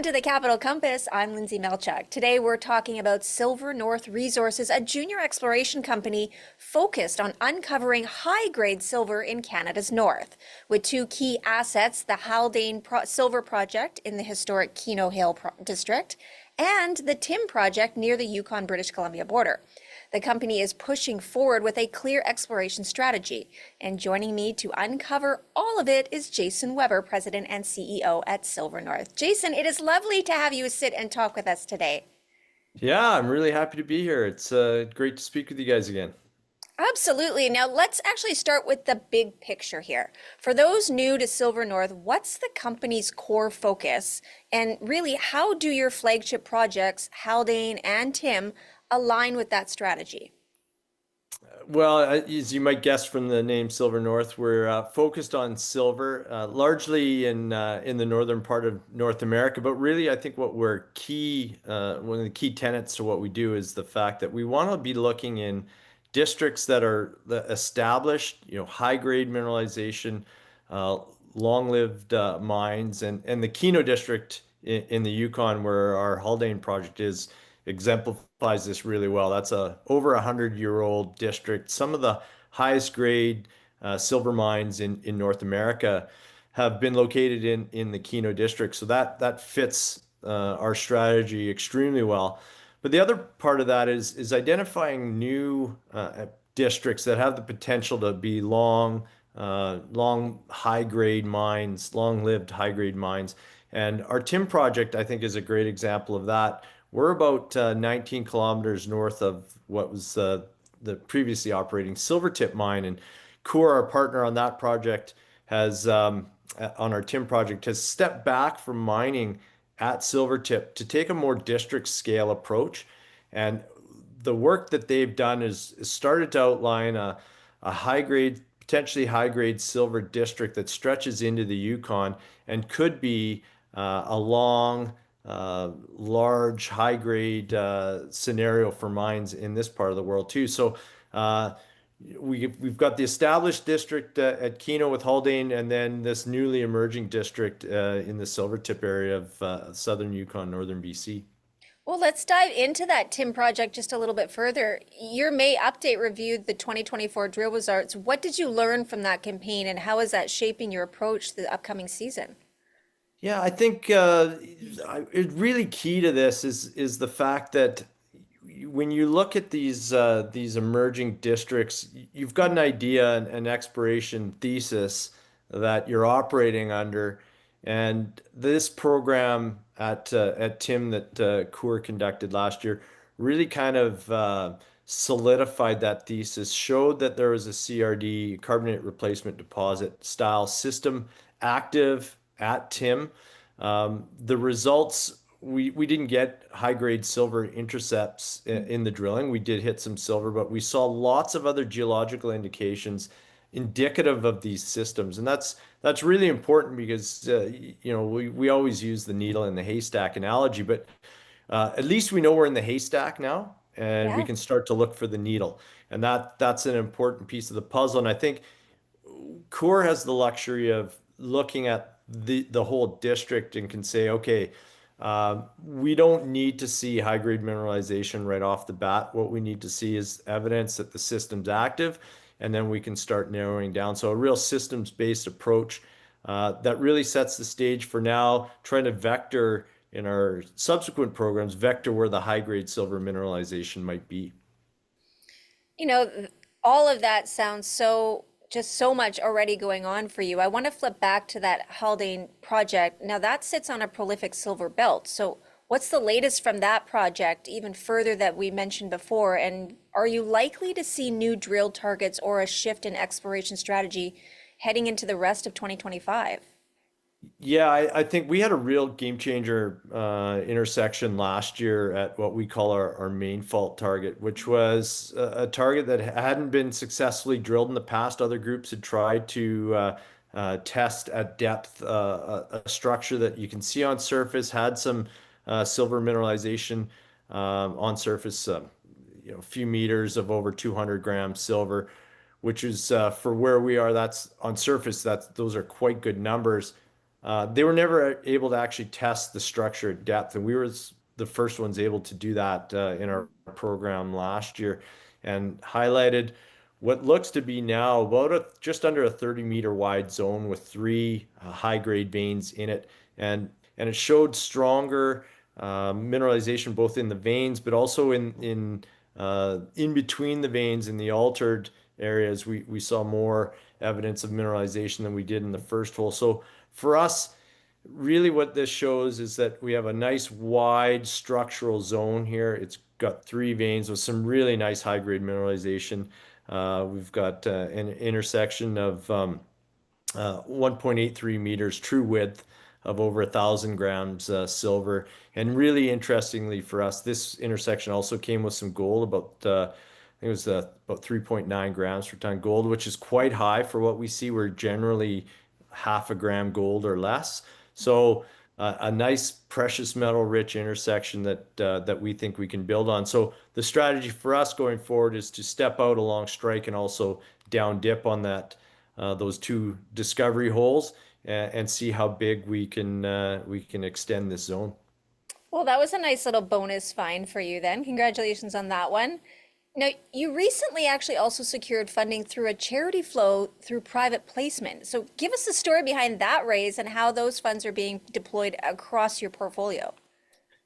to the Capital Compass. I'm Lindsay Melchuk. Today we're talking about Silver North Resources, a junior exploration company focused on uncovering high-grade silver in Canada's north. With two key assets, the Haldane Silver Project in the historic Keno Hill district and the Tim Project near the Yukon-British Columbia border. The company is pushing forward with a clear exploration strategy. And joining me to uncover all of it is Jason Weber, President and CEO at Silver North. Jason, it is lovely to have you sit and talk with us today. Yeah, I'm really happy to be here. It's great to speak with you guys again. Absolutely. Now let's actually start with the big picture here. For those new to Silver North, what's the company's core focus? And really, how do your flagship projects, Haldane and Tim, align with that strategy? Well, as you might guess from the name Silver North, we're focused on silver, largely in the northern part of North America. But really, I think what we're key, one of the key tenets to what we do is the fact that we want to be looking in districts that are established, high grade mineralization, uh, long-lived mines, and the Keno district in the Yukon, where our Haldane project is, exemplifies this really well. That's a over 100-year-old district. Some of the highest grade silver mines in North America have been located in the Keno district. So that fits our strategy extremely well. But the other part of that is identifying new districts that have the potential to be long high grade mines, long lived high grade mines. And our Tim project, I think, is a great example of that. We're about 19 kilometers north of what was the previously operating Silvertip mine, and Coeur, our partner on that project, has on our Tim project has stepped back from mining at Silvertip to take a more district scale approach. And the work that they've done is started to outline a high grade, potentially high grade silver district that stretches into the Yukon and could be a large, high grade scenario for mines in this part of the world too. So uh, we've got the established district at Keno with Haldane, and then this newly emerging district in the Silvertip area of southern Yukon, northern BC. Well, let's dive into that Tim project just a little bit further. Your May update reviewed the 2024 drill results. What did you learn from that campaign, and how is that shaping your approach to the upcoming season? Yeah, I think really key to this is the fact that when you look at these emerging districts, you've got an idea, an exploration thesis that you're operating under, and this program at Tim that Coeur conducted last year really kind of solidified that thesis, showed that there was a CRD, carbonate replacement deposit style system active at Tim. The results, we didn't get high grade silver intercepts in the drilling. We did hit some silver, but we saw lots of other geological indications indicative of these systems. And that's really important because we always use the needle in the haystack analogy, but at least we know we're in the haystack now, and we Yeah. can start to look for the needle. And that's an important piece of the puzzle. And I think Coeur has the luxury of looking at the whole district and can say, okay, we don't need to see high grade mineralization right off the bat. What we need to see is evidence that the system's active, and then we can start narrowing down. So a real systems based approach that really sets the stage for now, trying to vector in our subsequent programs, vector where the high grade silver mineralization might be. You know, all of that sounds just so much already going on for you. I want to flip back to that Haldane project. Now that sits on a prolific silver belt. So what's the latest from that project, even further that we mentioned before? And are you likely to see new drill targets or a shift in exploration strategy heading into the rest of 2025? Yeah, I think we had a real game changer intersection last year at what we call our main fault target, which was a target that hadn't been successfully drilled in the past. Other groups had tried to test at depth a structure that you can see on surface, had some silver mineralization on surface, a few meters of over 200 grams silver, which is for where we are, that's on surface, those are quite good numbers. They were never able to actually test the structure at depth, and we were the first ones able to do that in our program last year, and highlighted what looks to be now about just under a 30-meter wide zone with three high-grade veins in it, and it showed stronger mineralization both in the veins, but also in between the veins in the altered areas. We saw more evidence of mineralization than we did in the first hole. So for us, really what this shows is that we have a nice wide structural zone here. It's got three veins with some really nice high grade mineralization. We've got an intersection of 1.83 meters true width of over 1,000 grams silver. And really interestingly for us, this intersection also came with some gold, I think it was about 3.9 grams per ton gold, which is quite high for what we see. We're generally half a gram gold or less. So a nice precious metal rich intersection that we think we can build on. So the strategy for us going forward is to step out along strike and also down dip on those two discovery holes and see how big we can extend this zone. Well, that was a nice little bonus find for you then. Congratulations on that one. Now, you recently actually also secured funding through a charity flow through private placement. So give us the story behind that raise and how those funds are being deployed across your portfolio.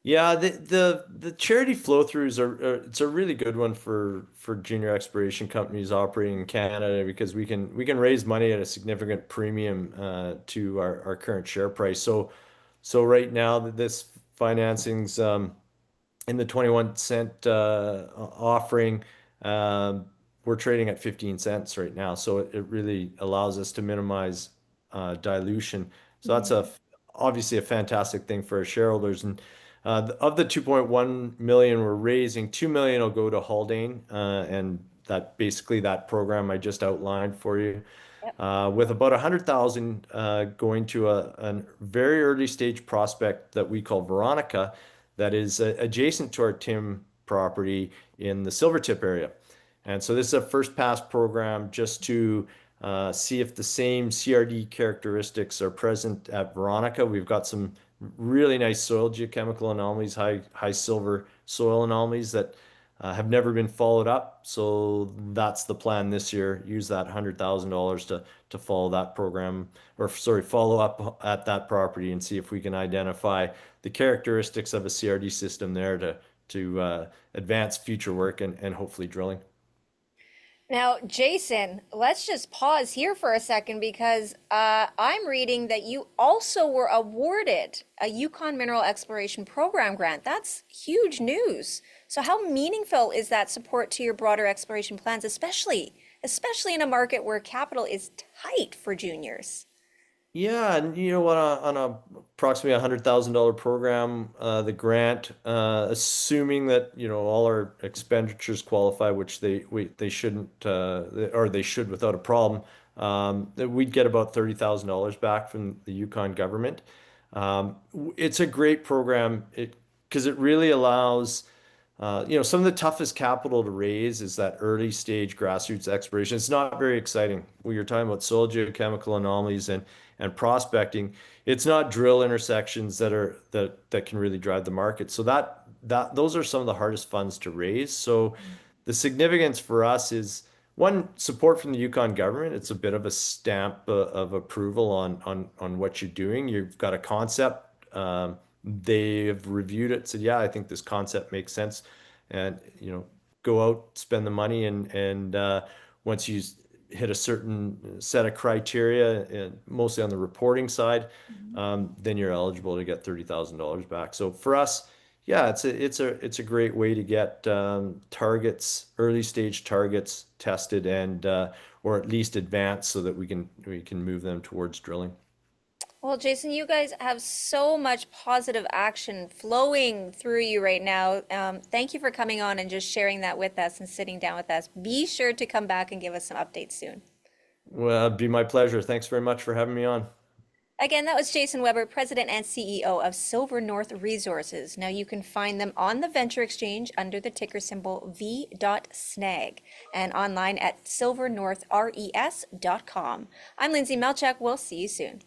Yeah, the charity flow throughs it's a really good one for junior exploration companies operating in Canada because we can raise money at a significant premium to our current share price. So right now this financing's in the 21 cent offering. Um, we're trading at 15 cents right now, so it really allows us to minimize dilution. So that's obviously a fantastic thing for our shareholders. And of the 2.1 million we're raising, 2 million will go to Haldane, and that basically that program I just outlined for you, Yep. with about 100,000 going to a very early stage prospect that we call Veronica, that is adjacent to our Tim property in the Silvertip area. And so this is a first pass program just to see if the same CRD characteristics are present at Veronica. We've got some really nice soil geochemical anomalies, high silver soil anomalies that have never been followed up. So that's the plan this year. Use that $100,000 to follow that program, or sorry, follow up at that property and see if we can identify the characteristics of a CRD system there to advance future work and hopefully drilling. Now, Jason, let's just pause here for a second because I'm reading that you also were awarded a Yukon Mineral Exploration Program grant. That's huge news. So how meaningful is that support to your broader exploration plans, especially in a market where capital is tight for juniors? Yeah, and you know what, on a approximately $100,000 program, the grant, assuming that all our expenditures qualify, which they shouldn't, or they should without a problem, that we'd get about $30,000 back from the Yukon government. It's a great program, because it really allows. Some of the toughest capital to raise is that early stage grassroots exploration. It's not very exciting. When you're talking about soil geochemical anomalies and prospecting, it's not drill intersections that can really drive the market. So that those are some of the hardest funds to raise. So the significance for us is one, support from the Yukon government. It's a bit of a stamp of approval on what you're doing. You've got a concept. They have reviewed it, said, yeah, I think this concept makes sense, and go out, spend the money, and once you hit a certain set of criteria, and mostly on the reporting side, then you're eligible to get $30,000 back. So for us, yeah, it's a great way to get targets, early stage targets tested and or at least advanced so that we can move them towards drilling. Well, Jason, you guys have so much positive action flowing through you right now. Thank you for coming on and just sharing that with us and sitting down with us. Be sure to come back and give us some updates soon. Well, it'd be my pleasure. Thanks very much for having me on. Again, that was Jason Weber, President and CEO of Silver North Resources. Now you can find them on the Venture Exchange under the ticker symbol V.snag and online at silvernorthres.com. I'm Lindsay Melchak. We'll see you soon.